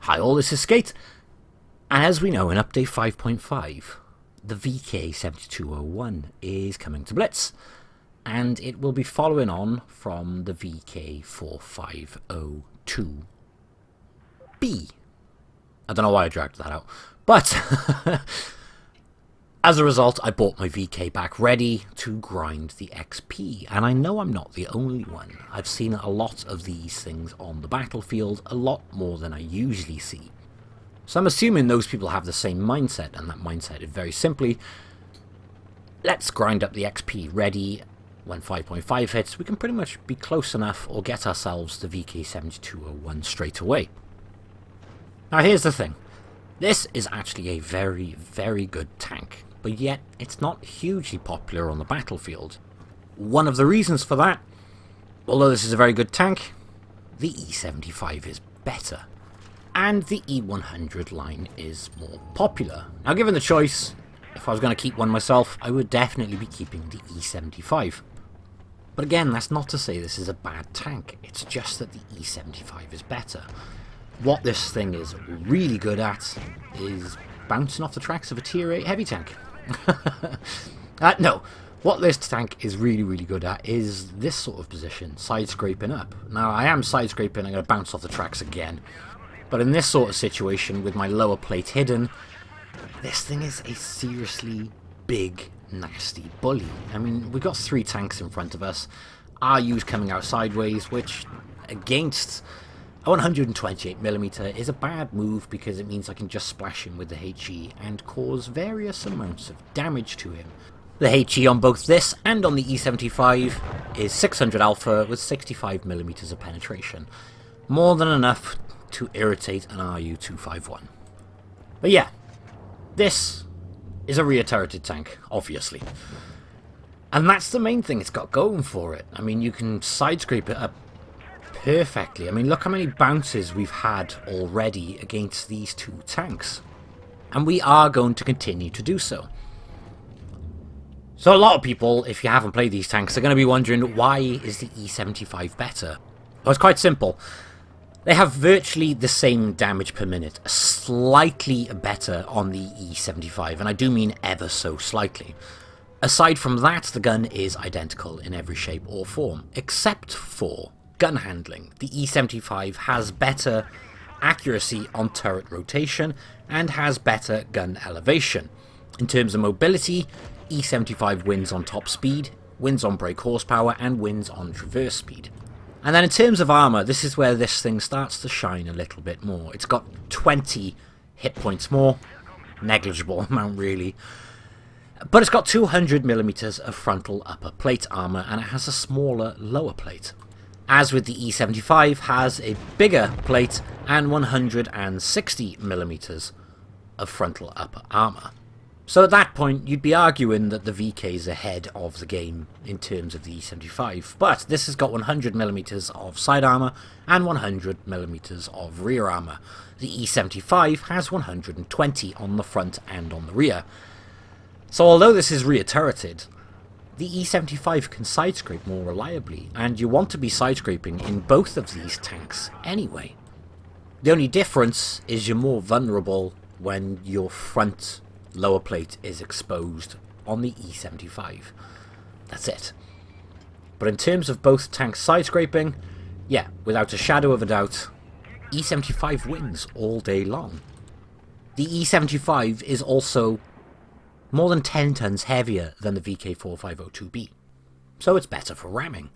Hi all, this is Skate, and as we know in update 5.5, the VK72.01 is coming to Blitz, and it will be following on from the VK45.02 B. I don't know why I dragged that out, but as a result I bought my VK back ready to grind the XP, and I know I'm not the only one. I've seen a lot of these things on the battlefield, a lot more than I usually see. So I'm assuming those people have the same mindset, and that mindset is very simply, let's grind up the XP ready. When 5.5 hits, we can pretty much be close enough or get ourselves the VK72.01 straight away. Now here's the thing, this is actually a very, very good tank, but yet it's not hugely popular on the battlefield. One of the reasons for that, although this is a very good tank, the E75 is better, and the E100 line is more popular. Now given the choice, if I was going to keep one myself, I would definitely be keeping the E75. But again, that's not to say this is a bad tank, it's just that the E75 is better. What this thing is really good at is bouncing off the tracks of a tier 8 heavy tank. No, what this tank is really good at is this sort of position, side scraping up. Now I am side scraping, I'm going to bounce off the tracks again. But in this sort of situation, with my lower plate hidden, this thing is a seriously big, nasty bully. I mean, we've got 3 tanks in front of us, RU's coming out sideways, which against a 128mm is a bad move because it means I can just splash him with the HE and cause various amounts of damage to him. The HE on both this and on the E75 is 600 alpha with 65mm of penetration. More than enough to irritate an RU-251. But yeah, this is a rear turreted tank, obviously. And that's the main thing it's got going for it. I mean, you can side scrape it up perfectly. I mean, look how many bounces we've had already against these 2 tanks. And we are going to continue to do so. So a lot of people, if you haven't played these tanks, are going to be wondering, why is the E75 better? Well, it's quite simple. They have virtually the same damage per minute, slightly better on the E75, and I do mean ever so slightly. Aside from that, the gun is identical in every shape or form, except for gun handling. The E75 has better accuracy on turret rotation and has better gun elevation. In terms of mobility, E75 wins on top speed, wins on brake horsepower, and wins on traverse speed. And then in terms of armor, this is where this thing starts to shine a little bit more. It's got 20 hit points more, negligible amount really, but it's got 200mm of frontal upper plate armor and it has a smaller lower plate. As with the E75, has a bigger plate and 160mm of frontal upper armor. So at that point, you'd be arguing that the VK is ahead of the game in terms of the E75, but this has got 100mm of side armor and 100mm of rear armor. The E75 has 120 on the front and on the rear. So although this is rear turreted, the E75 can side scrape more reliably, and you want to be side scraping in both of these tanks anyway. The only difference is you're more vulnerable when your front lower plate is exposed on the E75. That's it. But in terms of both tanks side scraping, yeah, without a shadow of a doubt, E75 wins all day long. The E75 is also more than 10 tons heavier than the VK45.02 B, so it's better for ramming.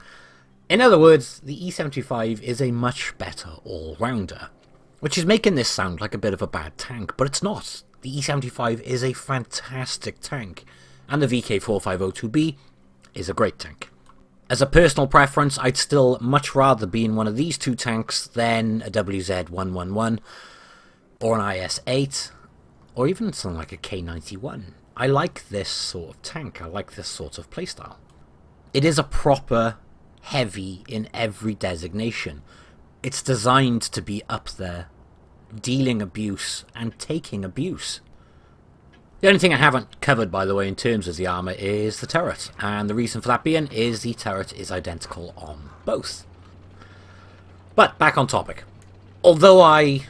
In other words, the E75 is a much better all-rounder, which is making this sound like a bit of a bad tank, but it's not. The E75 is a fantastic tank, and the VK45.02 B is a great tank. As a personal preference, I'd still much rather be in one of these 2 tanks than a WZ111, or an IS-8, or even something like a K91. I like this sort of tank, I like this sort of playstyle. It is a proper heavy in every designation. It's designed to be up there, dealing abuse and taking abuse. The only thing I haven't covered, by the way, in terms of the armor is the turret, and the reason for that being is the turret is identical on both. But back on topic. Although I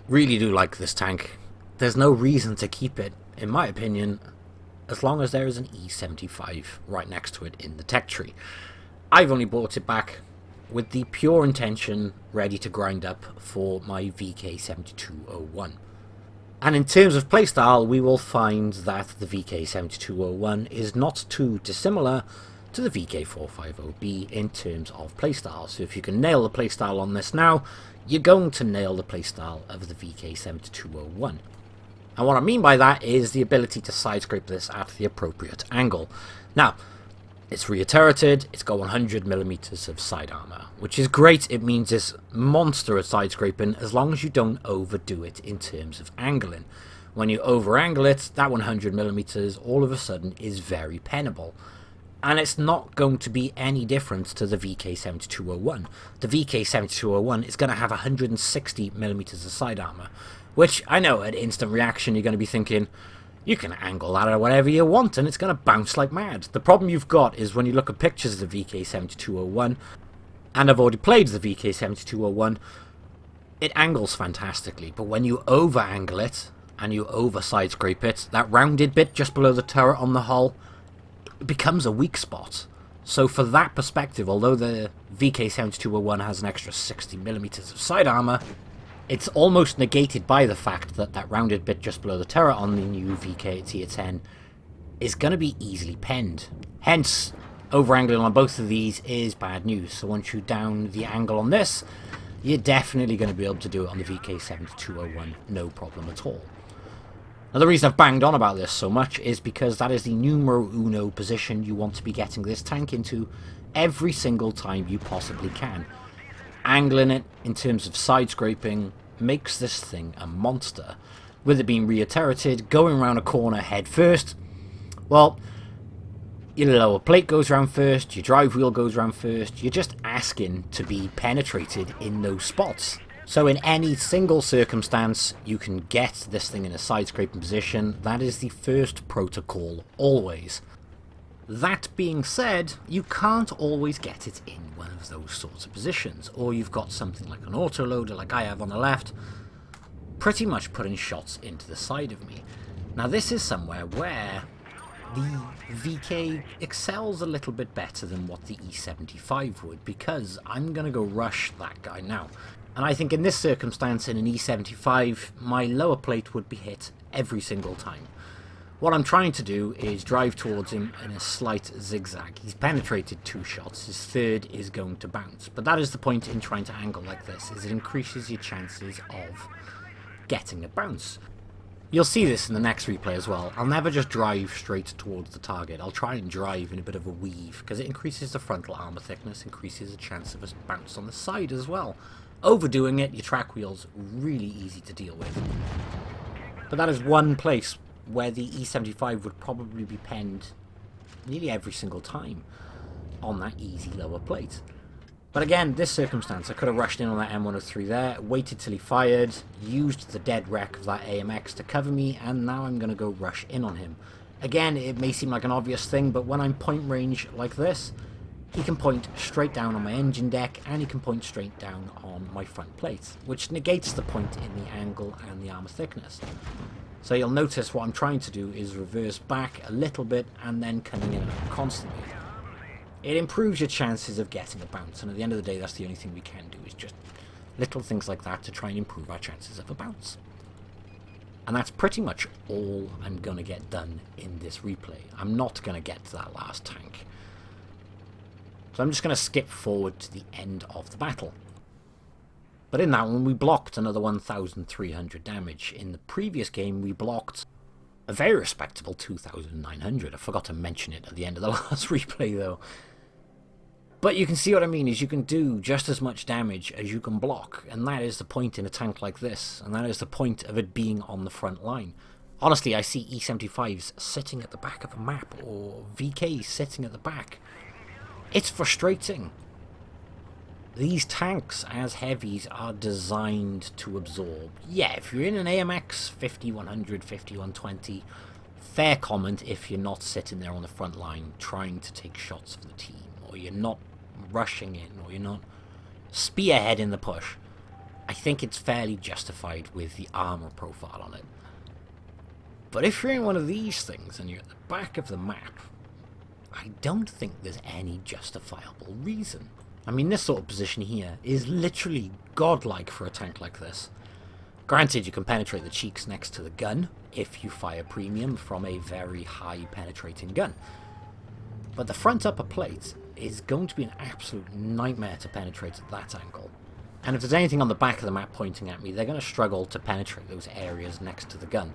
Really do like this tank. There's no reason to keep it, in my opinion, as long as there is an E75 right next to it in the tech tree. I've only bought it back with the pure intention ready to grind up for my VK72.01. And in terms of playstyle, we will find that the VK72.01 is not too dissimilar to the VK45.02 B in terms of playstyle. So if you can nail the playstyle on this now, you're going to nail the playstyle of the VK72.01. And what I mean by that is the ability to sidescrape this at the appropriate angle. Now, it's reiterated, it's got 100mm of side armor, which is great. It means it's monster at sidescraping as long as you don't overdo it in terms of angling. When you over angle it, that 100mm all of a sudden is very pennable. And it's not going to be any different to the VK72.01. The VK72.01 is going to have 160mm of side armor, which I know at instant reaction you're going to be thinking, you can angle that or whatever you want and it's going to bounce like mad. The problem you've got is when you look at pictures of the VK72.01, and I've already played the VK72.01, it angles fantastically, but when you over angle it and you over side scrape it, that rounded bit just below the turret on the hull, it becomes a weak spot. So for that perspective, although the VK72.01 has an extra 60mm of side armor, it's almost negated by the fact that that rounded bit just below the turret on the new VK Tier 10 is going to be easily penned. Hence, over-angling on both of these is bad news. So once you down the angle on this, you're definitely going to be able to do it on the VK72.01, no problem at all. Now the reason I've banged on about this so much is because that is the numero uno position you want to be getting this tank into every single time you possibly can. Angling it in terms of side scraping makes this thing a monster. With it being reiterated, going around a corner head first, well, your lower plate goes around first, your drive wheel goes around first, you're just asking to be penetrated in those spots. So in any single circumstance you can get this thing in a side scraping position. That is the first protocol always. That being said, you can't always get it in one of those sorts of positions, or you've got something like an autoloader like I have on the left, pretty much putting shots into the side of me. Now this is somewhere where the VK excels a little bit better than what the E75 would, because I'm going to go rush that guy now. And I think in this circumstance, in an E75, my lower plate would be hit every single time. What I'm trying to do is drive towards him in a slight zigzag. He's penetrated 2 shots, his third is going to bounce. But that is the point in trying to angle like this, is it increases your chances of getting a bounce. You'll see this in the next replay as well. I'll never just drive straight towards the target. I'll try and drive in a bit of a weave, because it increases the frontal armor thickness, increases the chance of a bounce on the side as well. Overdoing it, your track wheel's really easy to deal with. But that is one place where the E75 would probably be penned nearly every single time on that easy lower plate. But again, this circumstance, I could have rushed in on that M103 there, waited till he fired, used the dead wreck of that AMX to cover me, and now I'm going to go rush in on him. Again, it may seem like an obvious thing, but when I'm point range like this, he can point straight down on my engine deck, and he can point straight down on my front plate, which negates the point in the angle and the armor thickness. So you'll notice what I'm trying to do is reverse back a little bit and then coming in and out constantly. It improves your chances of getting a bounce, and at the end of the day that's the only thing we can do, is just little things like that to try and improve our chances of a bounce. And that's pretty much all I'm going to get done in this replay. I'm not going to get to that last tank. So I'm just going to skip forward to the end of the battle. But in that one we blocked another 1,300 damage. In the previous game we blocked a very respectable 2,900. I forgot to mention it at the end of the last replay though. But you can see what I mean, is you can do just as much damage as you can block, and that is the point in a tank like this, and that is the point of it being on the front line. Honestly, I see E75s sitting at the back of a map, or VKs sitting at the back. It's frustrating. These tanks as heavies are designed to absorb. Yeah, if you're in an AMX 50-100, 50-120, fair comment if you're not sitting there on the front line trying to take shots for the team, or you're not rushing in, or you're not spearheading the push. I think it's fairly justified with the armor profile on it. But if you're in one of these things and you're at the back of the map, I don't think there's any justifiable reason. I mean, this sort of position here is literally godlike for a tank like this. Granted, you can penetrate the cheeks next to the gun if you fire premium from a very high penetrating gun. But the front upper plate is going to be an absolute nightmare to penetrate at that angle. And if there's anything on the back of the map pointing at me, they're going to struggle to penetrate those areas next to the gun.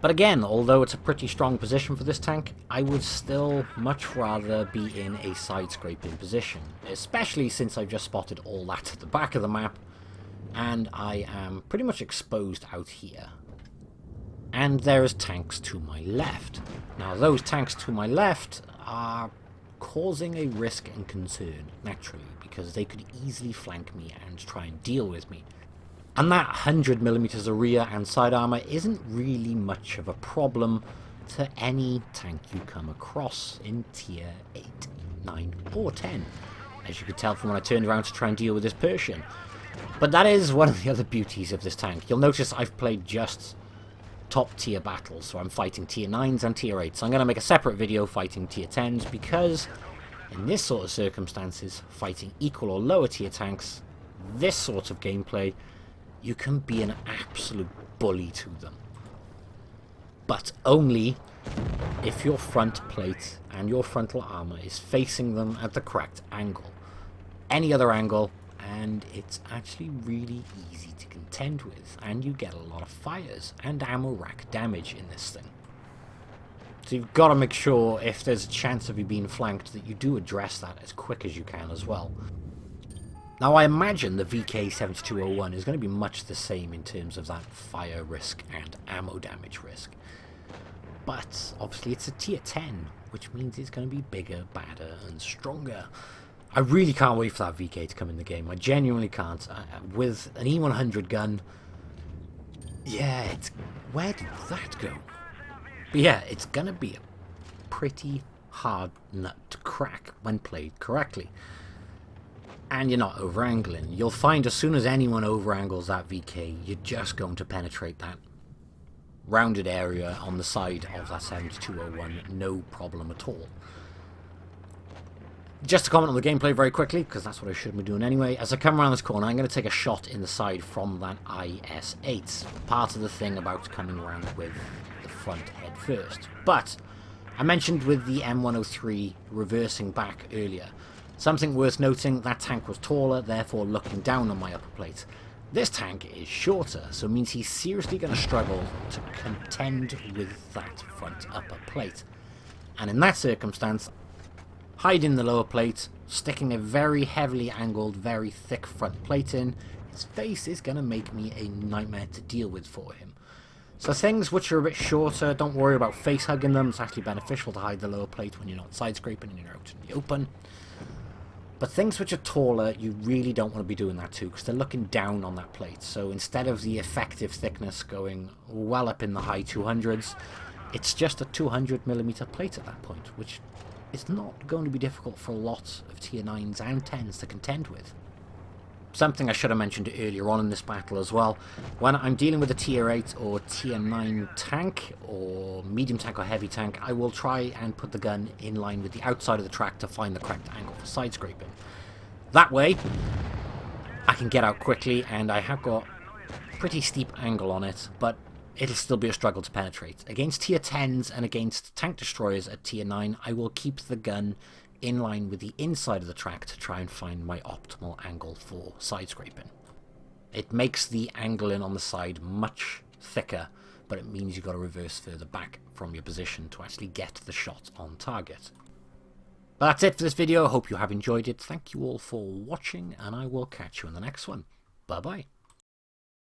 But again, although it's a pretty strong position for this tank, I would still much rather be in a side-scraping position, especially since I've just spotted all that at the back of the map, and I am pretty much exposed out here. And there's tanks to my left. Now those tanks to my left are causing a risk and concern, naturally, because they could easily flank me and try and deal with me. And that 100mm of rear and side armor isn't really much of a problem to any tank you come across in tier 8, 9 or 10, as you could tell from when I turned around to try and deal with this Persian. But that is one of the other beauties of this tank. You'll notice I've played just top tier battles, so I'm fighting tier 9s and tier 8s. So I'm going to make a separate video fighting tier 10s, because in this sort of circumstances, fighting equal or lower tier tanks, this sort of gameplay, you can be an absolute bully to them. But only if your front plate and your frontal armor is facing them at the correct angle. Any other angle, and it's actually really easy to contend with, and you get a lot of fires and ammo rack damage in this thing. So you've got to make sure, if there's a chance of you being flanked, that you do address that as quick as you can as well. Now I imagine the VK72.01 is going to be much the same in terms of that fire risk and ammo damage risk. But obviously it's a tier 10, which means it's going to be bigger, badder and stronger. I really can't wait for that VK to come in the game. I genuinely can't. With an E100 gun, yeah, where did that go? But yeah, it's going to be a pretty hard nut to crack when played correctly. And you're not over-angling. You'll find as soon as anyone over-angles that VK, you're just going to penetrate that rounded area on the side of that 72.01, no problem at all. Just to comment on the gameplay very quickly, because that's what I should be doing anyway. As I come around this corner, I'm going to take a shot in the side from that IS-8. Part of the thing about coming around with the front head first. But I mentioned with the M103 reversing back earlier. Something worth noting, that tank was taller, therefore looking down on my upper plate. This tank is shorter, so it means he's seriously going to struggle to contend with that front upper plate. And in that circumstance, hiding the lower plate, sticking a very heavily angled, very thick front plate in, his face is going to make me a nightmare to deal with for him. So things which are a bit shorter, don't worry about face hugging them. It's actually beneficial to hide the lower plate when you're not side scraping and you're out in the open. But things which are taller, you really don't want to be doing that too, because they're looking down on that plate. So instead of the effective thickness going well up in the high 200s, it's just a 200mm plate at that point, which is not going to be difficult for a lot of tier 9s and 10s to contend with. Something I should have mentioned earlier on in this battle as well, when I'm dealing with a tier 8 or tier 9 tank, or medium tank or heavy tank, I will try and put the gun in line with the outside of the track to find the correct angle for side scraping. That way, I can get out quickly, and I have got pretty steep angle on it, but it'll still be a struggle to penetrate. Against tier 10s and against tank destroyers at tier 9, I will keep the gun in line with the inside of the track to try and find my optimal angle for side scraping. It makes the angling on the side much thicker, but it means you've got to reverse further back from your position to actually get the shot on target. But that's it for this video. I hope you have enjoyed it. Thank you all for watching, and I will catch you in the next one. Bye bye.